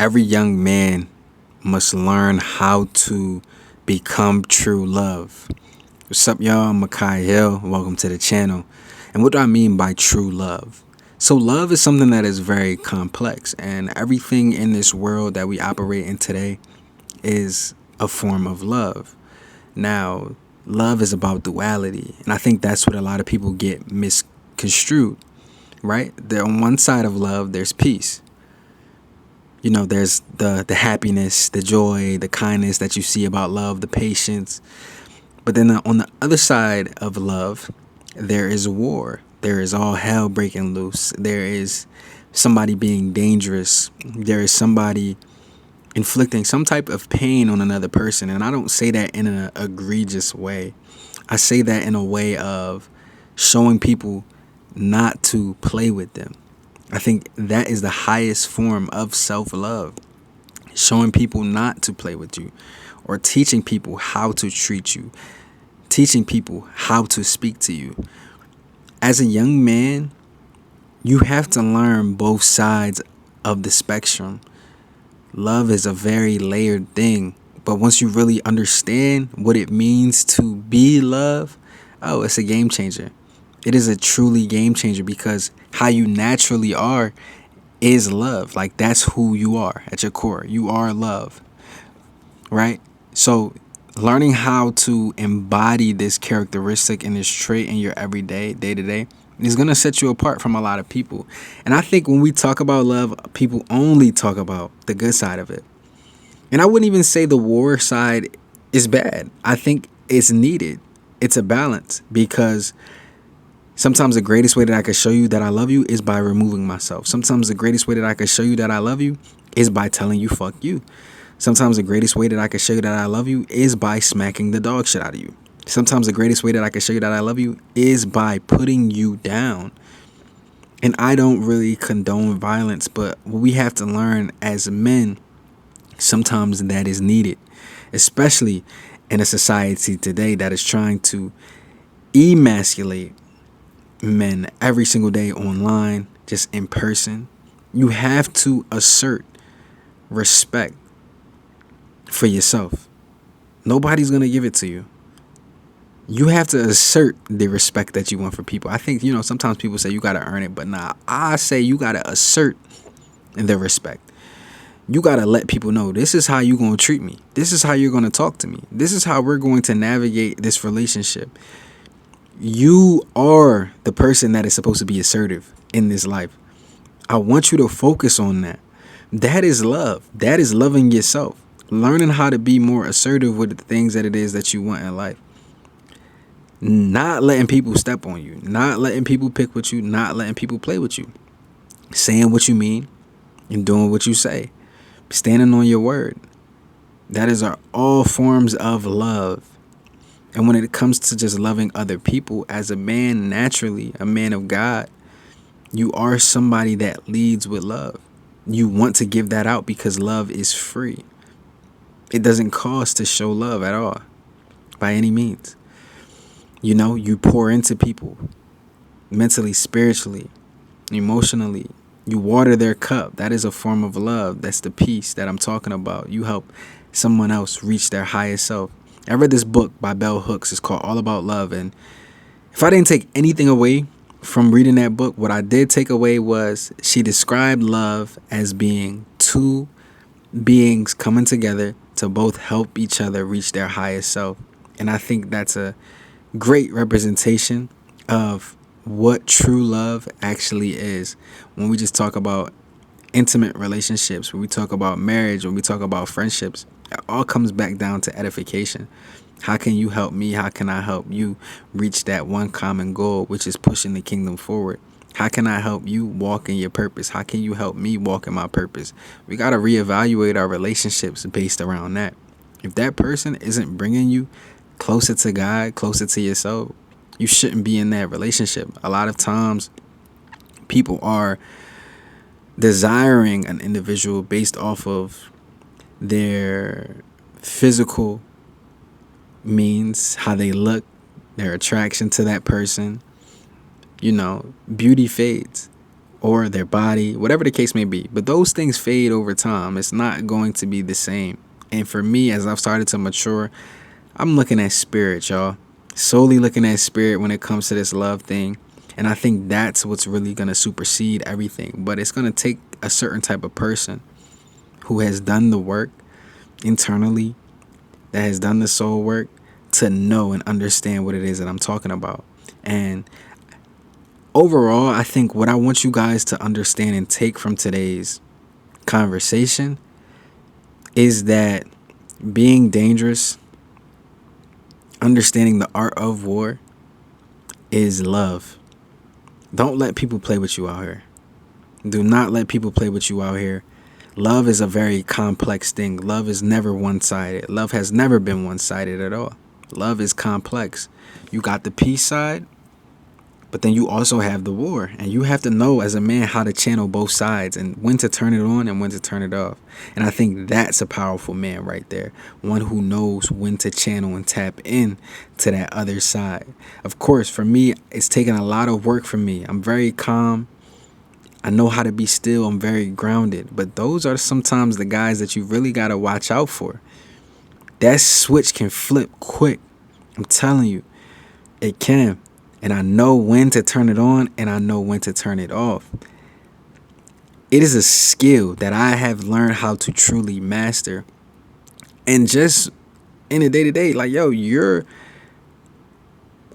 Every young man must learn how to become true love. What's up, y'all? I'm Makai Hill. Welcome to the channel. And what do I mean by true love? So, love is something that is very complex, and everything in this world that we operate in today is a form of love. Now, love is about duality, and I think that's what a lot of people get misconstrued, right? On one side of love, there's peace. There's the happiness, the joy, the kindness that you see about love, the patience. But then on the other side of love, there is war. There is all hell breaking loose. There is somebody being dangerous. There is somebody inflicting some type of pain on another person. And I don't say that in an egregious way. I say that in a way of showing people not to play with them. I think that is the highest form of self-love. Showing people not to play with you, or teaching people how to treat you, teaching people how to speak to you. As a young man, you have to learn both sides of the spectrum. Love is a very layered thing, but once you really understand what it means to be love, oh, it's a game changer. It is a truly game changer because how you naturally are is love. Like, that's who you are at your core. You are love, right? So learning how to embody this characteristic and this trait in your everyday, day to day, is going to set you apart from a lot of people. And I think when we talk about love, people only talk about the good side of it. And I wouldn't even say the war side is bad. I think it's needed. It's a balance, because sometimes the greatest way that I can show you that I love you is by removing myself. Sometimes the greatest way that I can show you that I love you is by telling you fuck you. Sometimes the greatest way that I can show you that I love you is by smacking the dog shit out of you. Sometimes the greatest way that I can show you that I love you is by putting you down. And I don't really condone violence, but we have to learn as men, sometimes that is needed, especially in a society today that is trying to emasculate men every single day online, just in person. You have to assert respect for yourself. Nobody's going to give it to you. You have to assert the respect that you want for people. I think, sometimes people say you got to earn it, but nah, I say you got to assert the respect. You got to let people know, this is how you're going to treat me. This is how you're going to talk to me. This is how we're going to navigate this relationship. You are the person that is supposed to be assertive in this life. I want you to focus on that. That is love. That is loving yourself. Learning how to be more assertive with the things that it is that you want in life. Not letting people step on you. Not letting people pick with you. Not letting people play with you. Saying what you mean and doing what you say. Standing on your word. That is all forms of love. And when it comes to just loving other people, as a man, naturally, a man of God, you are somebody that leads with love. You want to give that out because love is free. It doesn't cost to show love at all, by any means. You pour into people mentally, spiritually, emotionally. You water their cup. That is a form of love. That's the peace that I'm talking about. You help someone else reach their highest self. I read this book by Bell Hooks. It's called All About Love. And if I didn't take anything away from reading that book, what I did take away was she described love as being two beings coming together to both help each other reach their highest self. And I think that's a great representation of what true love actually is. When we just talk about intimate relationships, when we talk about marriage, when we talk about friendships, it all comes back down to edification. How can you help me? How can I help you reach that one common goal, which is pushing the kingdom forward? How can I help you walk in your purpose? How can you help me walk in my purpose? We got to reevaluate our relationships based around that. If that person isn't bringing you closer to God, closer to yourself, you shouldn't be in that relationship. A lot of times people are desiring an individual based off of their physical means, how they look, their attraction to that person. Beauty fades. or their body, whatever the case may be. But those things fade over time. It's not going to be the same. And for me, as I've started to mature, I'm looking at spirit, y'all. Solely looking at spirit when it comes to this love thing. And I think that's what's really going to supersede everything. But it's going to take a certain type of person who has done the work internally, that has done the soul work, to know and understand what it is that I'm talking about. And overall, I think what I want you guys to understand and take from today's conversation is that being dangerous, understanding the art of war, is love. Don't let people play with you out here. Do not let people play with you out here. Love is a very complex thing. Love is never one-sided. Love has never been one-sided at all. Love is complex. You got the peace side, but then you also have the war. And you have to know as a man how to channel both sides and when to turn it on and when to turn it off. And I think that's a powerful man right there. One who knows when to channel and tap in to that other side. Of course, for me, it's taken a lot of work for me. I'm very calm. I know how to be still. I'm very grounded. But those are sometimes the guys that you really got to watch out for. That switch can flip quick. I'm telling you, it can. And I know when to turn it on and I know when to turn it off. It is a skill that I have learned how to truly master. And just in the day-to-day, like, yo, you're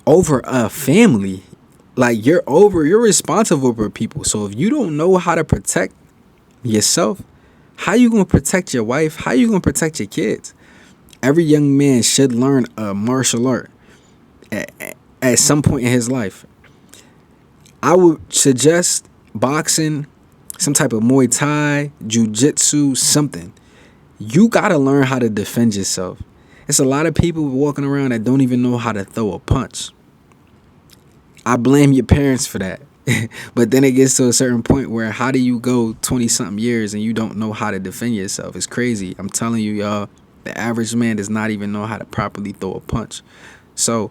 over a family. Like, you're responsible for people. So if you don't know how to protect yourself, how you going to protect your wife? How you going to protect your kids? Every young man should learn a martial art at some point in his life. I would suggest boxing, some type of Muay Thai, Jiu-Jitsu, something. You got to learn how to defend yourself. It's a lot of people walking around that don't even know how to throw a punch. I blame your parents for that. But then it gets to a certain point where how do you go 20-something years and you don't know how to defend yourself? It's crazy. I'm telling you, y'all, the average man does not even know how to properly throw a punch. So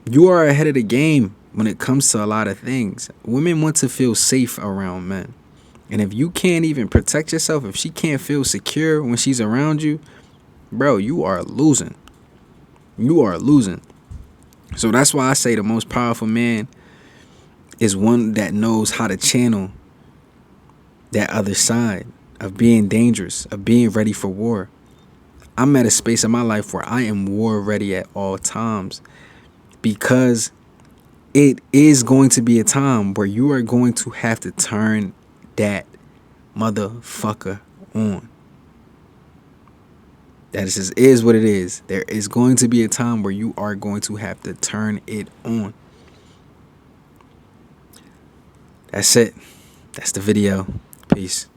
you are ahead of the game when it comes to a lot of things. Women want to feel safe around men. And if you can't even protect yourself, if she can't feel secure when she's around you, bro, you are losing. You are losing. So that's why I say the most powerful man is one that knows how to channel that other side of being dangerous, of being ready for war. I'm at a space in my life where I am war ready at all times, because it is going to be a time where you are going to have to turn that motherfucker on. That just is what it is. There is going to be a time where you are going to have to turn it on. That's it. That's the video. Peace.